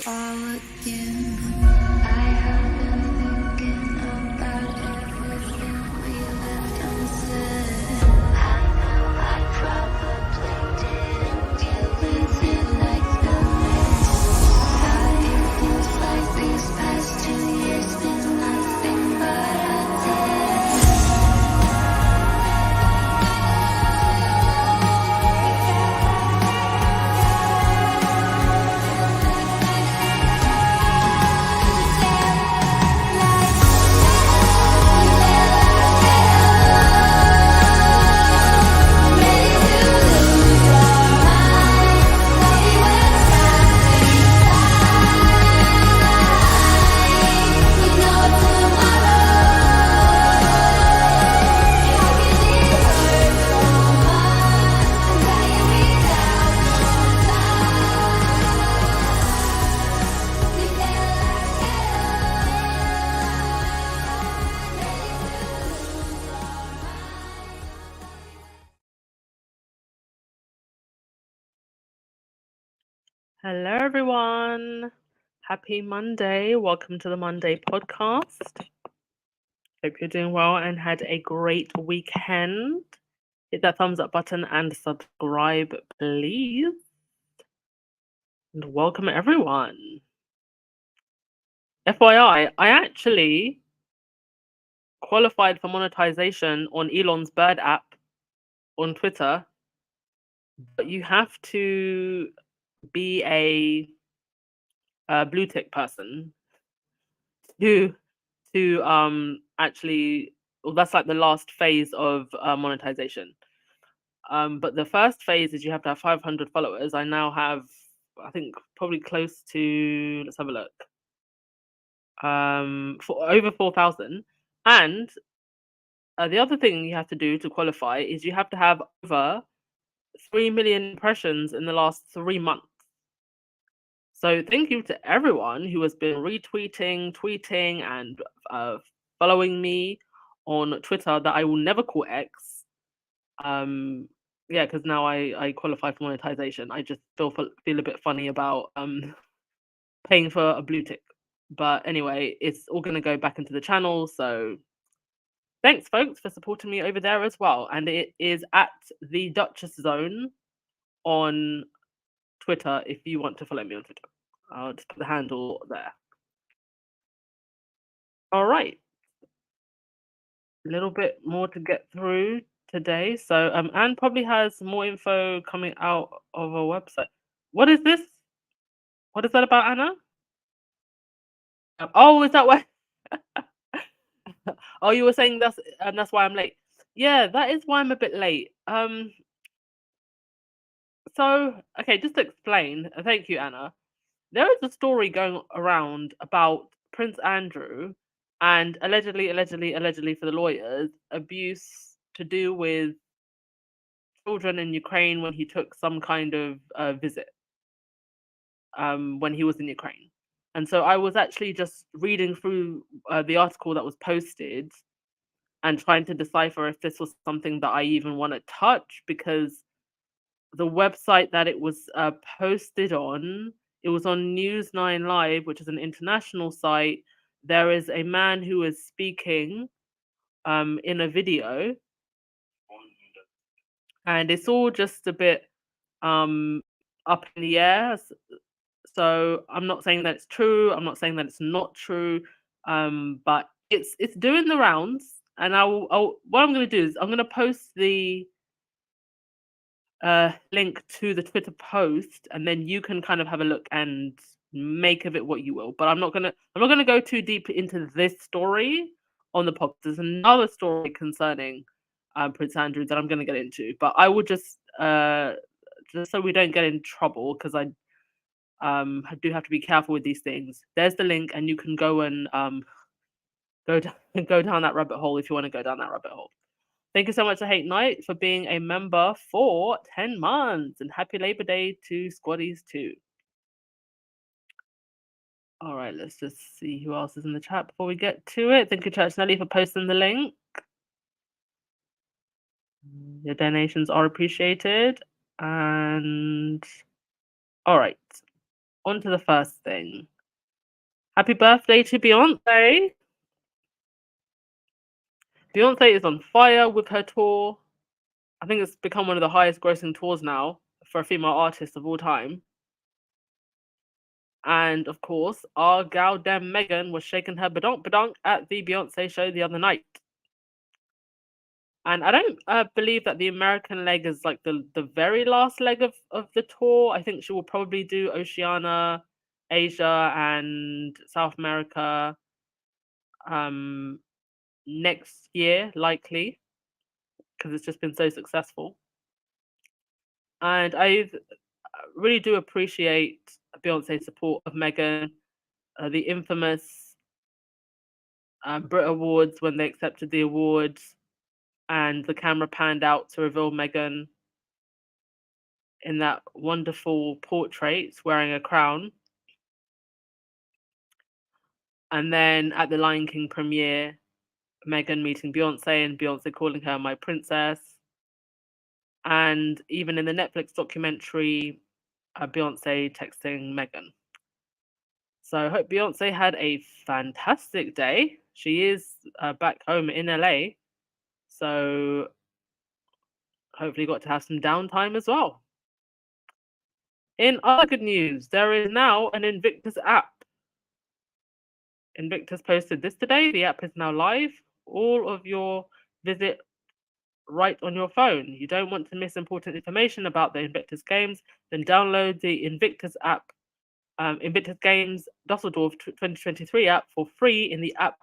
fall again. I have been thinking about everything we left unsaid. I know I probably didn't do it like the rest. God, it feels like these past 2 years been nothing but a test. Hello, everyone. Happy Monday. Welcome to the Monday podcast. Hope you're doing well and had a great weekend. Hit that thumbs up button and subscribe, please. And welcome, everyone. FYI, I actually qualified for monetization on Elon's Bird app on Twitter, but you have to be a blue tick person to actually, well, that's like the last phase of monetization. But the first phase is you have to have 500 followers. I now have, I think, probably close to, let's have a look, for over 4,000. And the other thing you have to do to qualify is you have to have over 3 million impressions in the last 3 months. So thank you to everyone who has been retweeting, tweeting, and following me on Twitter that I will never call X. Yeah, because now I qualify for monetization. I just feel a bit funny about paying for a blue tick. But anyway, it's all going to go back into the channel. So thanks, folks, for supporting me over there as well. And it is at the Duchess Zone on Twitter if you want to follow me on Twitter. I'll just put the handle there. All right. A little bit more to get through today. So Anne probably has more info coming out of her website. What is this? What is that about, Anna? Oh, is that why? Oh, you were saying that's why I'm late. Yeah, that is why I'm a bit late. So okay, just to explain, thank you, Anna. There is a story going around about Prince Andrew and allegedly for the lawyers, abuse to do with children in Ukraine when he took some kind of visit when he was in Ukraine. And so I was actually just reading through the article that was posted and trying to decipher if this was something that I even want to touch, because the website that it was posted on, it was on News 9 Live, which is an international site. There is a man who is speaking in a video, and it's all just a bit up in the air. So I'm not saying that it's true. I'm not saying that it's not true. But it's doing the rounds. And what I'm going to do is I'm going to post the link to the Twitter post, and then you can kind of have a look and make of it what you will. But I'm not gonna go too deep into this story on the podcast. There's another story concerning Prince Andrew that I'm gonna get into, but I will just so we don't get in trouble, because I do have to be careful with these things. There's the link, and you can go and go down that rabbit hole if you want to go down that rabbit hole. Thank you so much to Hate Night for being a member for 10 months, and happy Labor Day to Squaddies too. All right, let's just see who else is in the chat before we get to it. Thank you, Church Nelly, for posting the link. Your donations are appreciated. And all right. On to the first thing. Happy birthday to Beyonce. Beyonce is on fire with her tour. I think it's become one of the highest grossing tours now for a female artist of all time. And of course, our gal dem Megan was shaking her badonk badonk at the Beyonce show the other night. And I don't believe that the American leg is like the very last leg of the tour. I think she will probably do Oceania, Asia, and South America um, next year, likely, because it's just been so successful. And I really do appreciate Beyonce's support of Megan, the infamous Brit Awards when they accepted the awards and the camera panned out to reveal Megan in that wonderful portrait wearing a crown. And then at the Lion King premiere, Megan meeting Beyonce and Beyonce calling her my princess. And even in the Netflix documentary, Beyonce texting Megan. So I hope Beyonce had a fantastic day. She is back home in LA. So hopefully got to have some downtime as well. In other good news, there is now an Invictus app. Invictus posted this today. The app is now live. All of your visit right on your phone. You don't want to miss important information about the Invictus Games, then download the Invictus app, Invictus Games Dusseldorf 2023 app for free in the app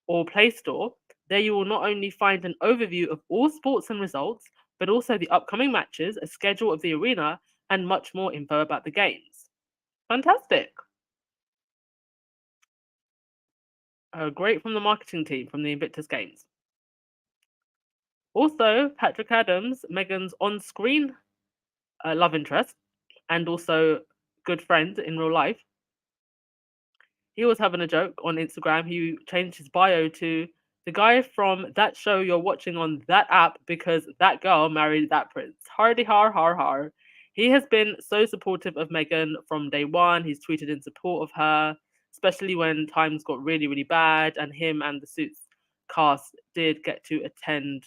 or Play Store. There you will not only find an overview of all sports and results, but also the upcoming matches, a schedule of the arena, and much more info about the games. Fantastic. Great from the marketing team from the Invictus Games. Also, Patrick Adams, Megan's on-screen love interest, and also good friend in real life. He was having a joke on Instagram. He changed his bio to the guy from that show you're watching on that app because that girl married that prince. Hardy har har har. He has been so supportive of Megan from day one. He's tweeted in support of her, especially when times got really, really bad, and him and the Suits cast did get to attend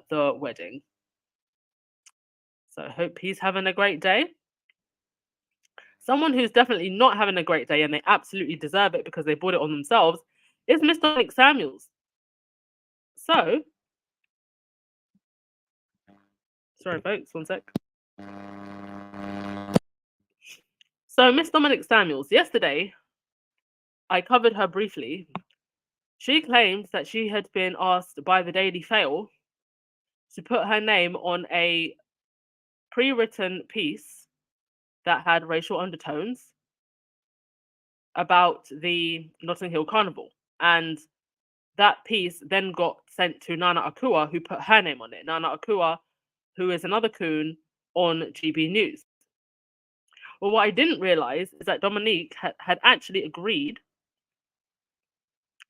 the wedding. So I hope he's having a great day. Someone who's definitely not having a great day and they absolutely deserve it because they brought it on themselves is Miss Dominique Samuels. So, sorry folks, one sec. So Miss Dominique Samuels, yesterday, I covered her briefly. She claimed that she had been asked by the Daily Fail to put her name on a pre-written piece that had racial undertones about the Notting Hill Carnival. And that piece then got sent to Nana Akua, who put her name on it. Nana Akua, who is another coon on GB News. Well, what I didn't realize is that Dominique had actually agreed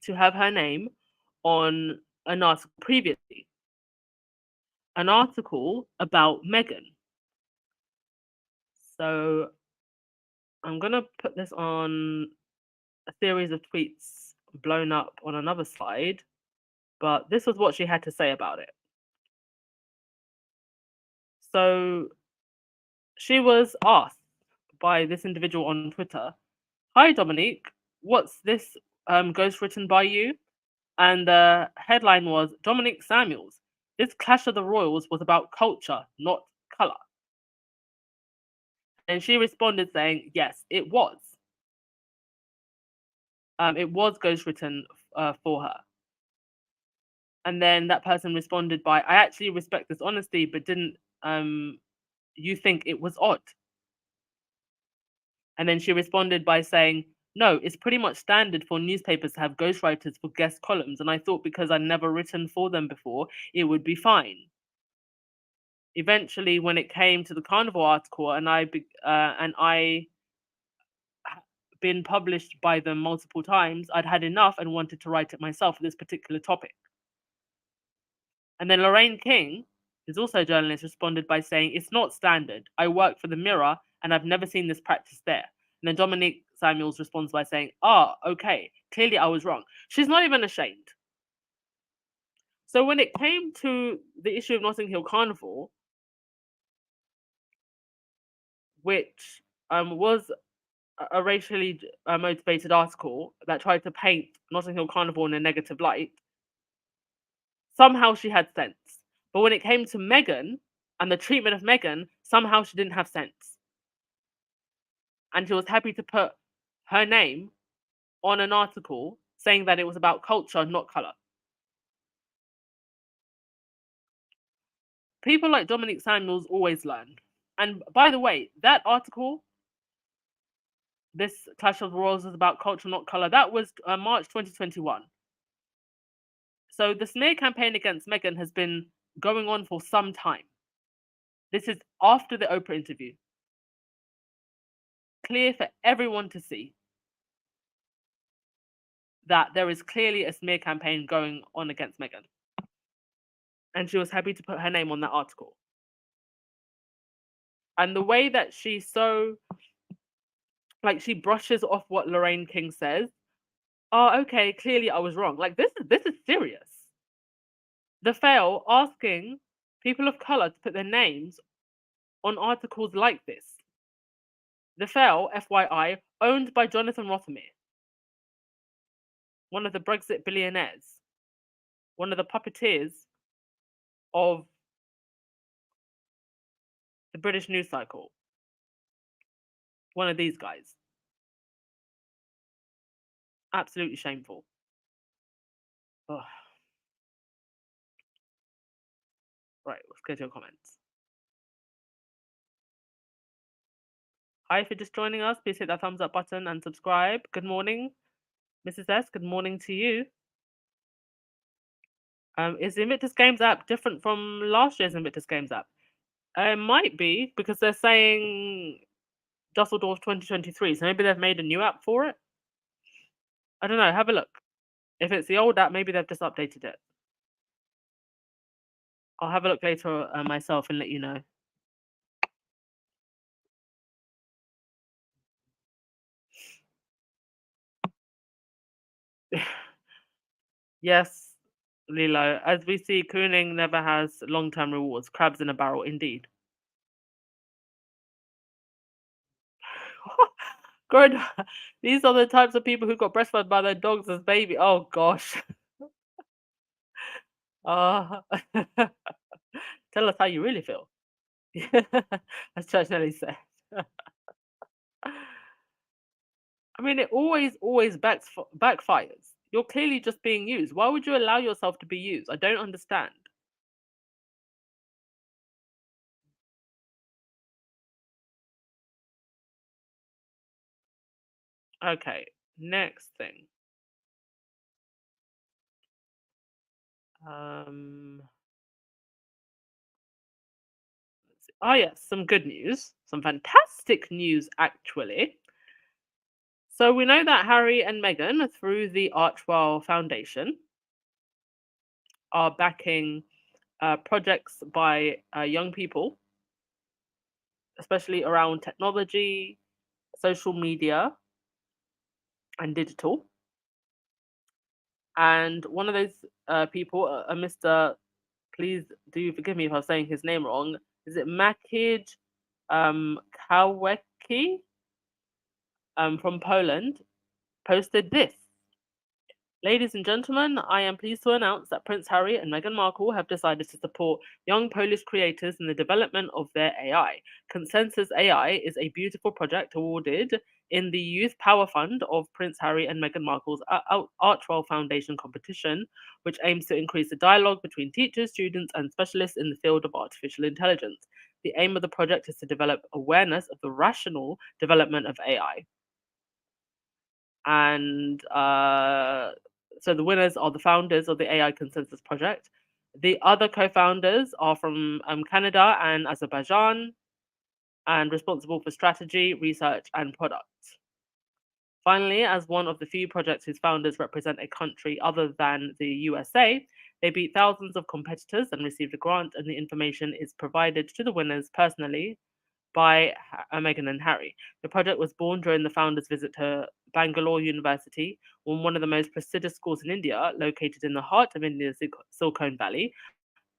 to have her name on an article previously, an article about Megan. So I'm going to put this on a series of tweets blown up on another slide, but this was what she had to say about it. So she was asked by this individual on Twitter, "Hi Dominique, what's this ghost written by you?" And the headline was Dominique Samuels. This Clash of the Royals was about culture, not color. And she responded saying, yes, it was. It was ghostwritten for her. And then that person responded by, I actually respect this honesty, but didn't you think it was odd? And then she responded by saying, no, it's pretty much standard for newspapers to have ghostwriters for guest columns. And I thought because I'd never written for them before, it would be fine. Eventually, when it came to the Carnival article, and I been published by them multiple times, I'd had enough and wanted to write it myself for this particular topic. And then Lorraine King, who's also a journalist, responded by saying, it's not standard. I work for the Mirror and I've never seen this practice there. And then Dominique Samuels responds by saying, "Ah, okay, clearly I was wrong." She's not even ashamed. So when it came to the issue of Notting Hill Carnival, which was a racially motivated article that tried to paint Notting Hill Carnival in a negative light, somehow she had sense. But when it came to Meghan and the treatment of Meghan, somehow she didn't have sense. And she was happy to put her name on an article saying that it was about culture, not color. People like Dominique Samuels always learn. And by the way, that article, this Clash of the Royals is about culture, not color, that was March 2021. So the smear campaign against Meghan has been going on for some time. This is after the Oprah interview. Clear for everyone to see that there is clearly a smear campaign going on against Meghan. And she was happy to put her name on that article. And the way that she she brushes off what Lorraine King says. Oh, okay, clearly I was wrong. Like this is serious. The fail asking people of color to put their names on articles like this. The fail, FYI, owned by Jonathan Rothermere, one of the Brexit billionaires, one of the puppeteers of the British news cycle. One of these guys. Absolutely shameful. Ugh. Right, let's go to your comments. Hi, if you're just joining us, please hit that thumbs up button and subscribe. Good morning, Mrs. S. Good morning to you. Is the Invictus Games app different from last year's Invictus Games app? It might be because they're saying Dusseldorf 2023, so maybe they've made a new app for it. I don't know. Have a look. If it's the old app, maybe they've just updated it. I'll have a look later myself and let you know. Yes, Lilo. As we see, cooning never has long-term rewards. Crabs in a barrel, indeed. Good. These are the types of people who got breastfed by their dogs as baby. Oh gosh. Uh, tell us how you really feel. As Church Nelly said. I mean, it always backfires. You're clearly just being used. Why would you allow yourself to be used? I don't understand. Okay, next thing. Oh yes, some good news. Some fantastic news, actually. So we know that Harry and Meghan, through the Archewell Foundation, are backing projects by young people, especially around technology, social media, and digital. And one of those people, Mr. Please do forgive me if I'm saying his name wrong. Is it Makij Kawecki from Poland? Posted this. Ladies and gentlemen, I am pleased to announce that Prince Harry and Meghan Markle have decided to support young Polish creators in the development of their AI. Consensus AI is a beautiful project awarded in the Youth Power Fund of Prince Harry and Meghan Markle's Archewell Foundation competition, which aims to increase the dialogue between teachers, students, and specialists in the field of artificial intelligence. The aim of the project is to develop awareness of the rational development of AI. And so the winners are the founders of the AI Consensus Project. The other co-founders are from Canada and Azerbaijan and responsible for strategy, research, and product. Finally, as one of the few projects whose founders represent a country other than the USA, they beat thousands of competitors and received a grant, and the information is provided to the winners personally by Meghan and Harry. The project was born during the founder's visit to Bangalore University, one of the most prestigious schools in India, located in the heart of India's Silicon Valley,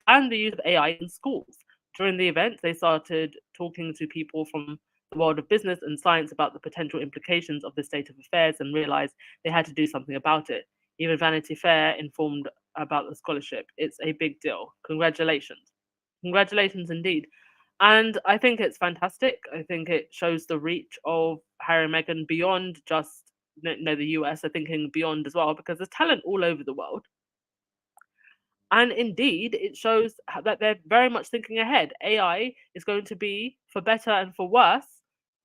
and the use of AI in schools. During the event, they started talking to people from the world of business and science about the potential implications of the state of affairs and realized they had to do something about it. Even Vanity Fair informed about the scholarship. It's a big deal. Congratulations. Congratulations indeed. And I think it's fantastic. I think it shows the reach of Harry and Meghan beyond just the US. I'm thinking beyond as well because there's talent all over the world. And indeed, it shows that they're very much thinking ahead. AI is going to be, for better and for worse,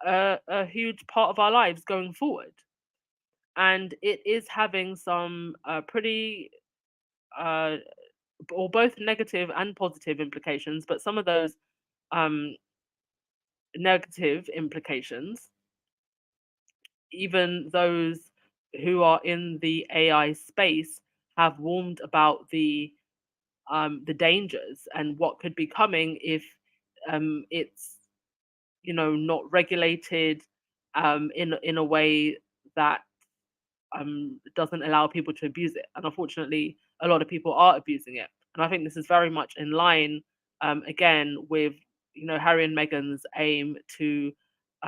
a huge part of our lives going forward. And it is having some pretty, uh, or both negative and positive implications, but some of those um, negative implications, even those who are in the AI space have warned about the dangers and what could be coming if it's not regulated in a way that doesn't allow people to abuse it. And unfortunately, a lot of people are abusing it. And I think this is very much in line, again, with Harry and Meghan's aim to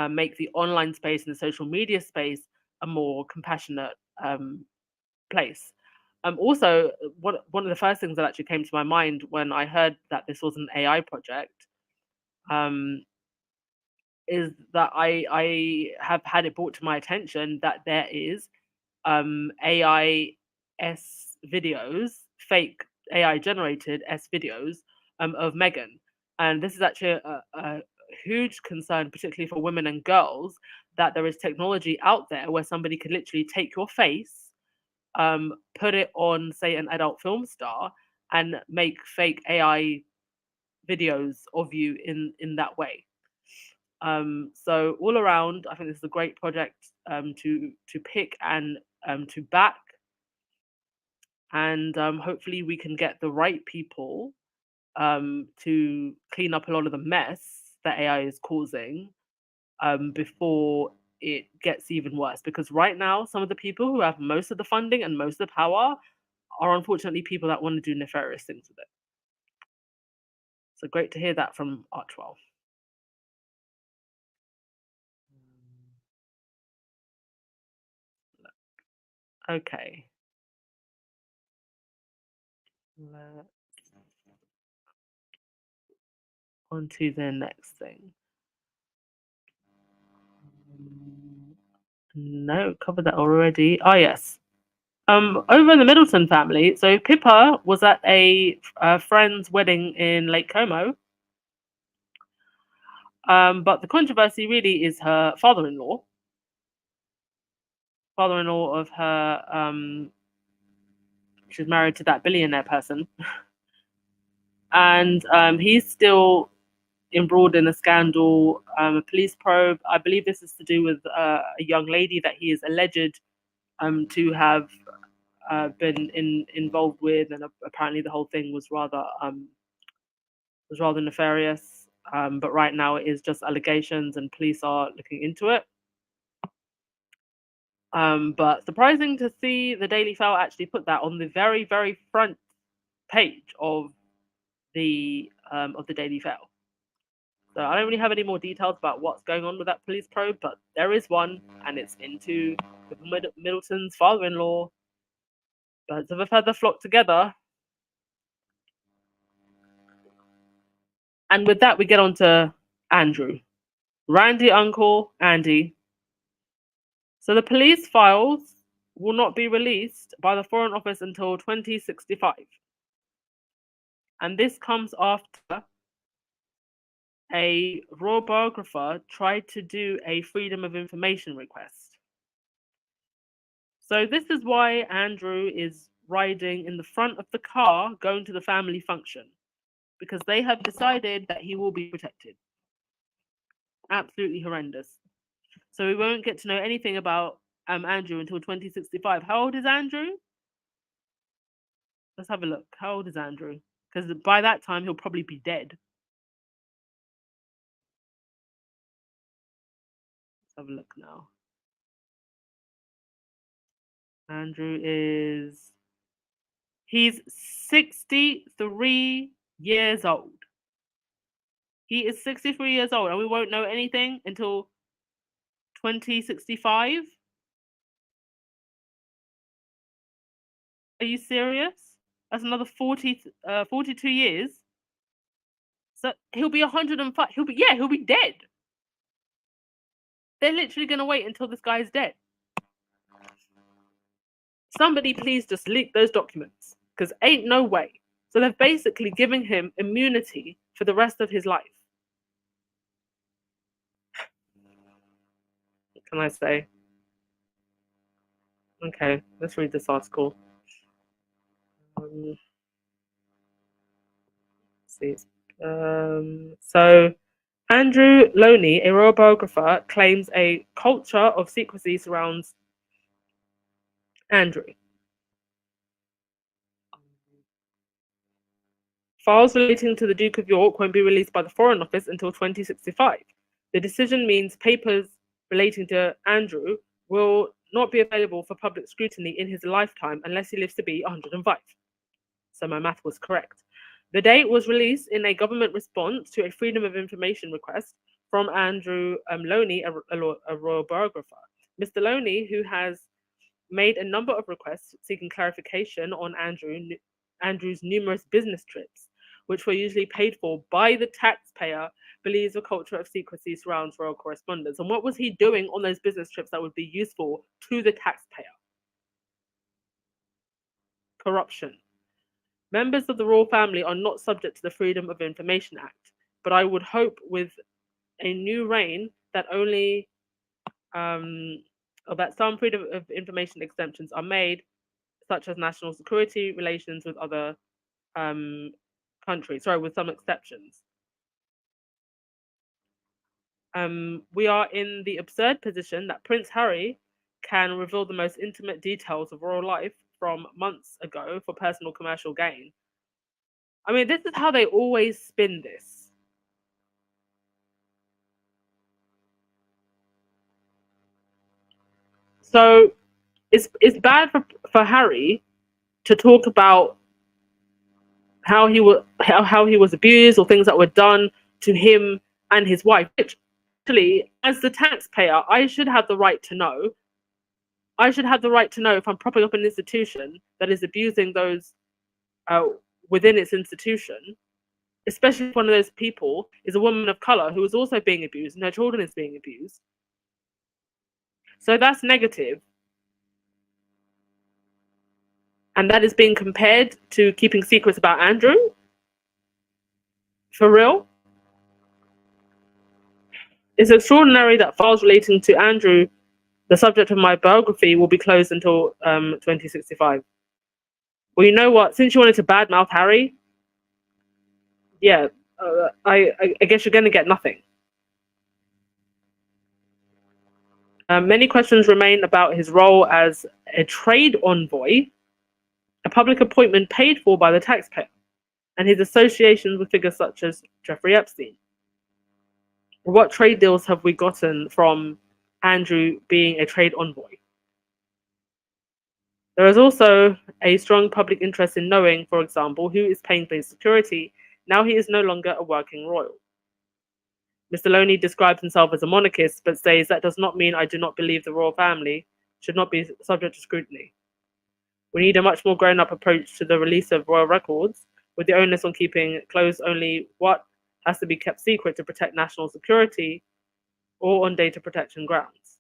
make the online space and the social media space a more compassionate place. Also, one of the first things that actually came to my mind when I heard that this was an AI project um, is that I have had it brought to my attention that there is AI S videos, fake AI generated S videos of Megan, and this is actually a huge concern, particularly for women and girls, that there is technology out there where somebody could literally take your face, put it on, say, an adult film star, and make fake AI videos of you in that way. So all around, I think this is a great project to pick and to back, and hopefully we can get the right people to clean up a lot of the mess that AI is causing before it gets even worse. Because right now, some of the people who have most of the funding and most of the power are unfortunately people that want to do nefarious things with it. So great to hear that from Archewell. Okay. Let's on to the next thing. No, covered that already. Oh yes. Over in the Middleton family, so Pippa was at a friend's wedding in Lake Como. But the controversy really is her father-in-law of her. She's married to that billionaire person, and he's still embroiled in a scandal, a police probe. I believe this is to do with a young lady that he is alleged to have been involved with, and apparently the whole thing was rather nefarious. But right now it is just allegations, and police are looking into it. But surprising to see the Daily Mail actually put that on the very, very front page of the Daily Mail. So I don't really have any more details about what's going on with that police probe, but there is one, and it's into Middleton's father-in-law. Birds of a feather flock together. And with that, we get on to Andrew. Randy uncle, Andy. So the police files will not be released by the Foreign Office until 2065. And this comes after a royal biographer tried to do a freedom of information request. So this is why Andrew is riding in the front of the car going to the family function, because they have decided that he will be protected. Absolutely horrendous. So we won't get to know anything about Andrew until 2065. How old is Andrew? Let's have a look. How old is Andrew? Because by that time he'll probably be dead. Have a look now. Andrew is... He's 63 years old. He is 63 years old, and we won't know anything until 2065? Are you serious? That's another 42 years. So he'll be 105. He'll be dead. They're literally going to wait until this guy's dead. Somebody please just leak those documents, because ain't no way. So they're basically giving him immunity for the rest of his life. What can I say? Okay, let's read this article. See. So Andrew Loney, a royal biographer, claims a culture of secrecy surrounds Andrew. Files relating to the Duke of York won't be released by the Foreign Office until 2065. The decision means papers relating to Andrew will not be available for public scrutiny in his lifetime unless he lives to be 105. So my math was correct. The date was released in a government response to a Freedom of Information request from Andrew Loney, a royal biographer. Mr. Loney, who has made a number of requests seeking clarification on Andrew's numerous business trips, which were usually paid for by the taxpayer, believes a culture of secrecy surrounds royal correspondence. And what was he doing on those business trips that would be useful to the taxpayer? Corruption. Members of the royal family are not subject to the Freedom of Information Act, but I would hope with a new reign that only or that some Freedom of Information exemptions are made, such as national security relations with other countries. Sorry, with some exceptions. We are in the absurd position that Prince Harry can reveal the most intimate details of royal life from months ago for personal commercial gain. I mean, this is how they always spin this. So it's bad for Harry to talk about how he was abused or things that were done to him and his wife, which actually, as the taxpayer, I should have the right to know. I should have the right to know if I'm propping up an institution that is abusing those within its institution, especially if one of those people is a woman of color who is also being abused and her children is being abused. So that's negative. And that is being compared to keeping secrets about Andrew? For real? It's extraordinary that files relating to Andrew, the subject of my biography, will be closed until 2065. Well, you know what? Since you wanted to badmouth Harry, yeah, I guess you're going to get nothing. Many questions remain about his role as a trade envoy, a public appointment paid for by the taxpayer, and his associations with figures such as Jeffrey Epstein. What trade deals have we gotten from Andrew being a trade envoy? There is also a strong public interest in knowing, for example, who is paying for his security now he is no longer a working royal. Mr. Loney describes himself as a monarchist, but says that does not mean I do not believe the royal family should not be subject to scrutiny. We need a much more grown-up approach to the release of royal records, with the onus on keeping closed only what has to be kept secret to protect national security or on data protection grounds.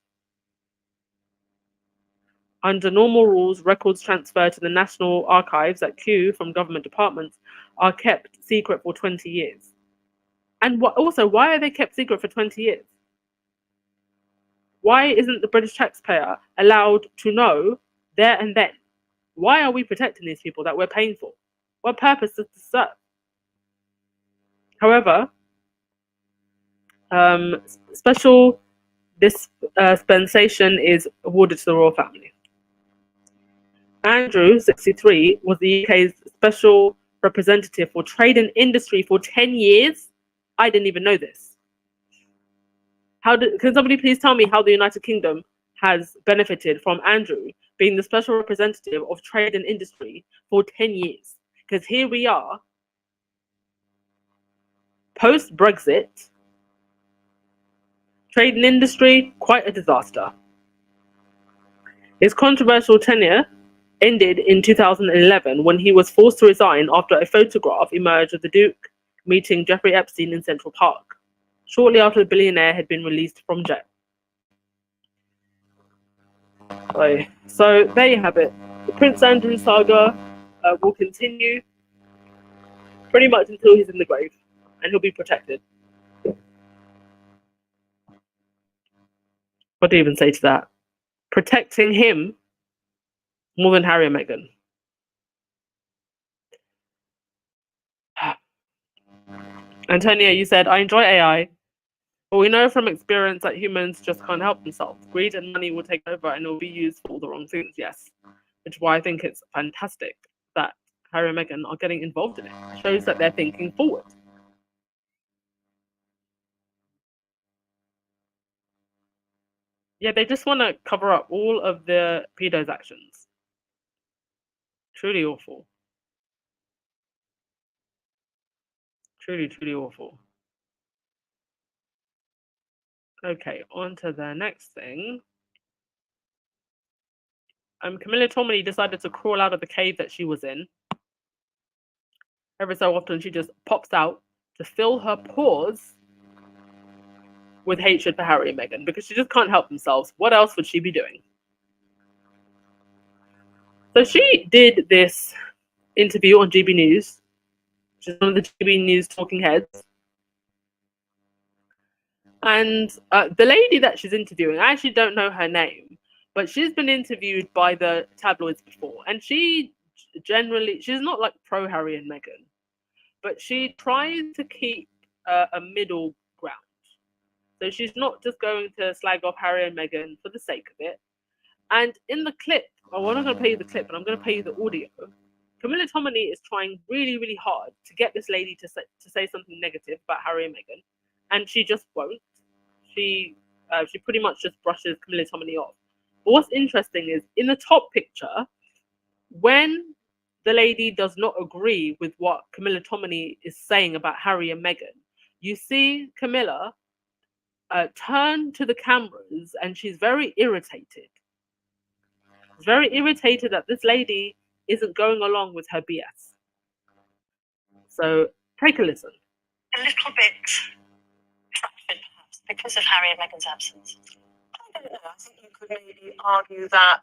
Under normal rules, records transferred to the National Archives at Kew from government departments are kept secret for 20 years. And also, why are they kept secret for 20 years? Why isn't the British taxpayer allowed to know there and then? Why are we protecting these people that we're paying for? What purpose does this serve? However, special dispensation is awarded to the royal family. Andrew, 63, was the UK's special representative for trade and industry for 10 years. I didn't even know this. Can somebody please tell me how the United Kingdom has benefited from Andrew being the special representative of trade and industry for 10 years? Because here we are, post-Brexit, trade and industry, quite a disaster. His controversial tenure ended in 2011 when he was forced to resign after a photograph emerged of the Duke meeting Jeffrey Epstein in Central Park, shortly after the billionaire had been released from jail. So there you have it. The Prince Andrew saga will continue pretty much until he's in the grave, and he'll be protected. What do you even say to that? Protecting him more than Harry and Meghan. Antonia, you said, I enjoy AI, but we know from experience that humans just can't help themselves. Greed and money will take over and it will be used for all the wrong things, yes. Which is why I think it's fantastic that Harry and Meghan are getting involved in it. It shows that they're thinking forward. Yeah, they just want to cover up all of the pedos' actions. Truly awful. Truly, truly awful. Okay, on to the next thing. Camila Tominey decided to crawl out of the cave that she was in. Every so often, she just pops out to fill her pores with hatred for Harry and Meghan because she just can't help themselves. What else would she be doing? So she did this interview on GB News, which is one of the GB News talking heads. And the lady that she's interviewing, I actually don't know her name, but she's been interviewed by the tabloids before. And she's not like pro Harry and Meghan, but she tries to keep a middle ground. So she's not just going to slag off Harry and Meghan for the sake of it. And in the clip, I'm not going to play you the clip, but I'm going to play you the audio. Camila Tominey is trying really, really hard to get this lady to say something negative about Harry and Meghan, and she just won't. She pretty much just brushes Camila Tominey off. But what's interesting is in the top picture, when the lady does not agree with what Camila Tominey is saying about Harry and Meghan, you see Camilla turn to the cameras, and she's very irritated. She's very irritated that this lady isn't going along with her BS. So take a listen. A little bit fractured, perhaps, because of Harry and Meghan's absence. I don't know. I think you could maybe argue that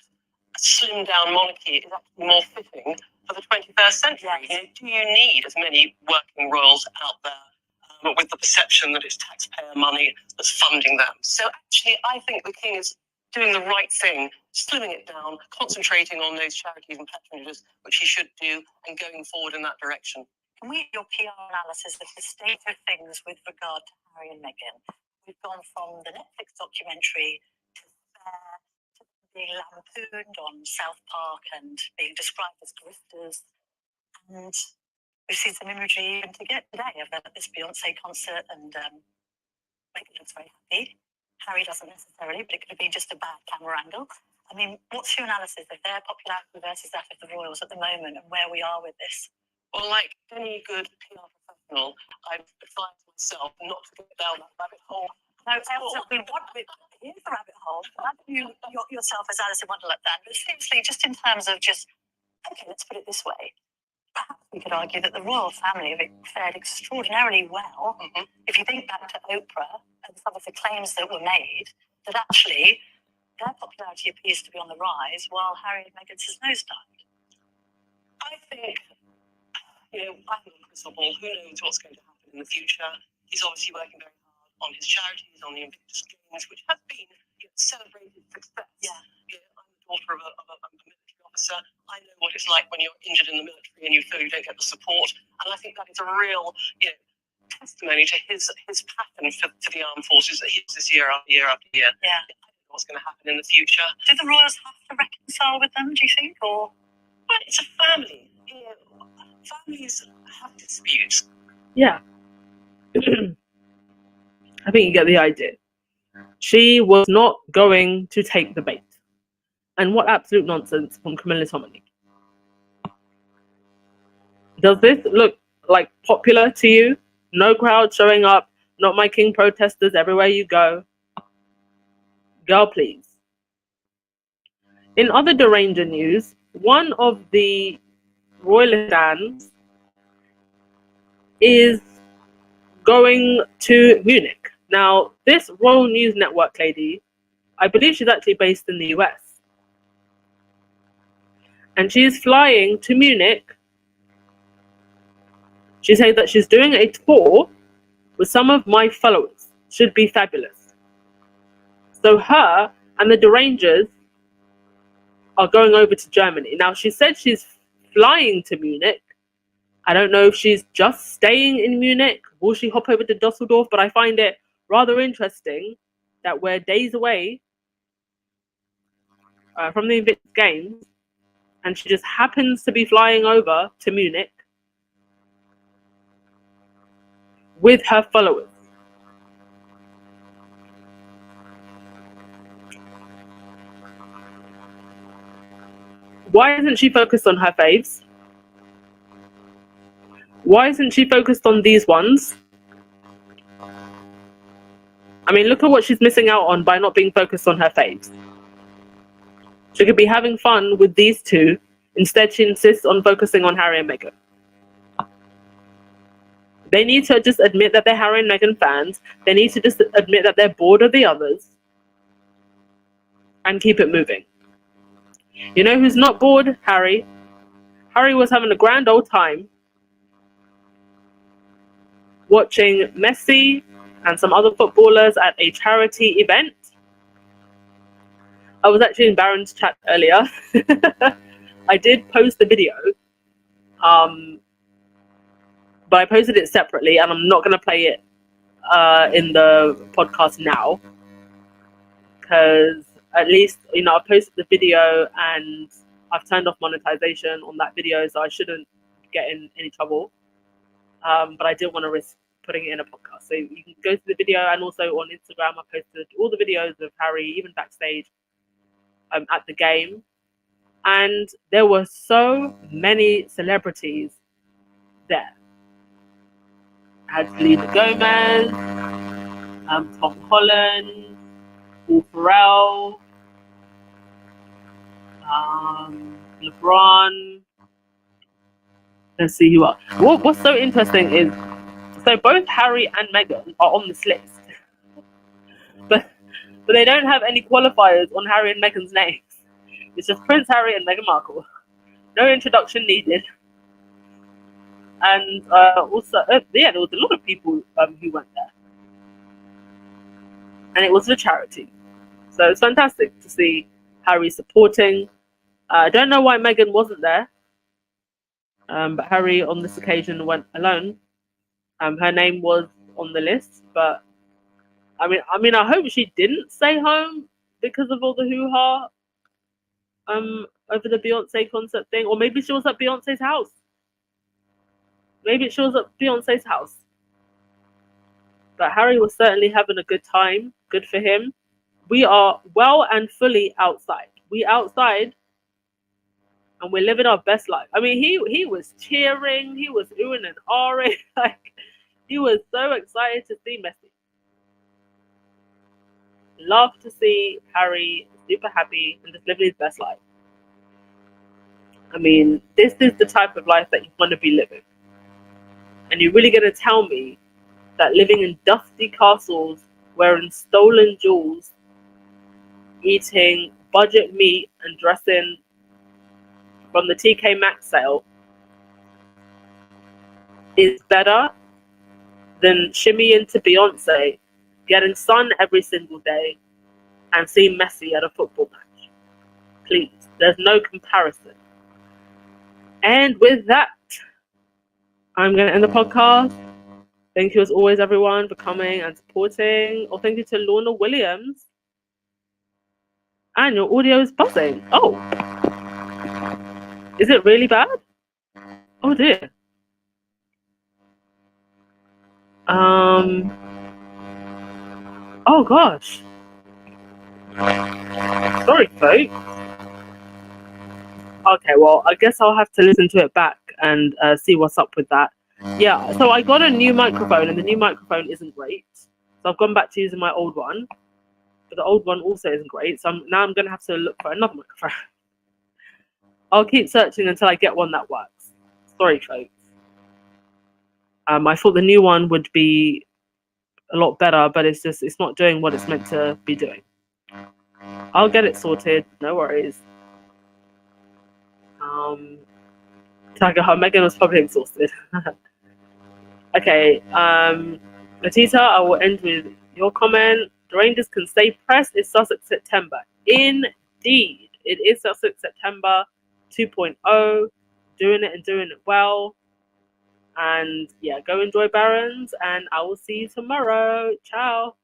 a slimmed down monarchy is actually more fitting for the 21st century. Yes. Do you need as many working royals out there with the perception that it's taxpayer money that's funding them? So actually, I think the king is doing the right thing, slimming it down, concentrating on those charities and patronages, which he should do, and going forward in that direction. Can we get your PR analysis of the state of things with regard to Harry and Meghan? We've gone from the Netflix documentary to Fair, to being lampooned on South Park and being described as grifters. And we've seen some imagery even today of this Beyonce concert, and Meghan looks very happy. Harry doesn't necessarily, but it could have been just a bad camera angle. I mean, what's your analysis of their popularity versus that of the royals at the moment and where we are with this? Well, like any good PR professional, I've advised myself not to go down that rabbit hole. No, here's the rabbit hole. You yourself as Alice in Wonderland, but seriously, just in terms of okay, let's put it this way. Perhaps we could argue that the royal family have fared extraordinarily well. Mm-hmm. If you think back to Oprah and some of the claims that were made, that actually their popularity appears to be on the rise while Harry and Meghan's has nosedived. I think, I haven't got a crystal ball. Who knows what's going to happen in the future? He's obviously working very hard on his charities, on the Invictus Games, which has been celebrated success. Yeah. I'm the daughter of a military officer. I know what it's like when you're injured in the military and you feel you don't get the support. And I think that is a real, testimony to his passion for the armed forces that he has this year after year after year. Yeah. I don't know what's going to happen in the future. Do the royals have to reconcile with them, do you think? Or? Well, it's a family. Families have disputes. Yeah. I think you get the idea. She was not going to take the bait. And what absolute nonsense from Camila Tominey. Does this look like popular to you? No crowd showing up, not my king protesters everywhere you go. Girl, please. In other Deranger news, one of the Royalist stands is going to Munich. Now, this Royal News Network lady, I believe she's actually based in the US. And she's flying to Munich. She said that she's doing a tour with some of my followers. Should be fabulous. So her and the Derangers are going over to Germany. Now, she said she's flying to Munich. I don't know if she's just staying in Munich. Will she hop over to Dusseldorf? But I find it rather interesting that we're days away from the Invictus Games, and she just happens to be flying over to Munich with her followers. Why isn't she focused on her faves? Why isn't she focused on these ones? I mean, look at what she's missing out on by not being focused on her faves. She could be having fun with these two. Instead, she insists on focusing on Harry and Meghan. They need to just admit that they're Harry and Meghan fans. They need to just admit that they're bored of the others and keep it moving. You know who's not bored? Harry. Harry was having a grand old time watching Messi and some other footballers at a charity event. I was actually in Baron's chat earlier. I did post the video, but I posted it separately, and I'm not going to play it in the podcast now, because at least, you know, I posted the video and I've turned off monetization on that video, so I shouldn't get in any trouble. But I didn't want to risk putting it in a podcast. So you can go to the video, and also on Instagram, I posted all the videos of Harry, even backstage at the game. And there were so many celebrities there. I had Selena Gomez, Tom Holland, Will Ferrell, LeBron. Let's see who else. What's so interesting is, so both Harry and Meghan are on this list, but they don't have any qualifiers on Harry and Meghan's names. It's just Prince Harry and Meghan Markle. No introduction needed. And also, yeah, there was a lot of people who went there, and it was for charity. So it's fantastic to see Harry supporting. I don't know why Meghan wasn't there, but Harry on this occasion went alone. Her name was on the list, but I mean, I hope she didn't stay home because of all the hoo-ha over the Beyonce concert thing, or maybe she was at Beyonce's house. Maybe she was at Beyonce's house. But Harry was certainly having a good time. Good for him. We are well and fully outside. We outside, and we're living our best life. I mean, he was cheering. He was oohing and ahhing. Like, he was so excited to see Messi. Love to see Harry super happy and just living his best life. I mean, this is the type of life that you want to be living. And you're really going to tell me that living in dusty castles, wearing stolen jewels, eating budget meat and dressing from the TK Maxx sale is better than shimmy into Beyonce, getting sun every single day, and seeing Messi at a football match? Please, there's no comparison. And with that, I'm going to end the podcast. Thank you as always, everyone, for coming and supporting. Or thank you to Lorna Williams. And your audio is buzzing. Oh. Is it really bad? Oh dear. Oh gosh. Sorry, folks. Okay, well, I guess I'll have to listen to it back and see what's up with that. Yeah, so I got a new microphone, and the new microphone isn't great. So I've gone back to using my old one, but the old one also isn't great. So now I'm going to have to look for another microphone. I'll keep searching until I get one that works. Sorry, folks. I thought the new one would be a lot better, but it's not doing what it's meant to be doing. I'll get it sorted, no worries. Megan was probably exhausted. Okay, Latita, I will end with your comment. The Rangers can stay pressed. It's Sussex September. Indeed, it is Sussex September 2.0. Doing it and doing it well. And yeah, go enjoy Barons, and I will see you tomorrow. Ciao.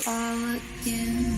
All again.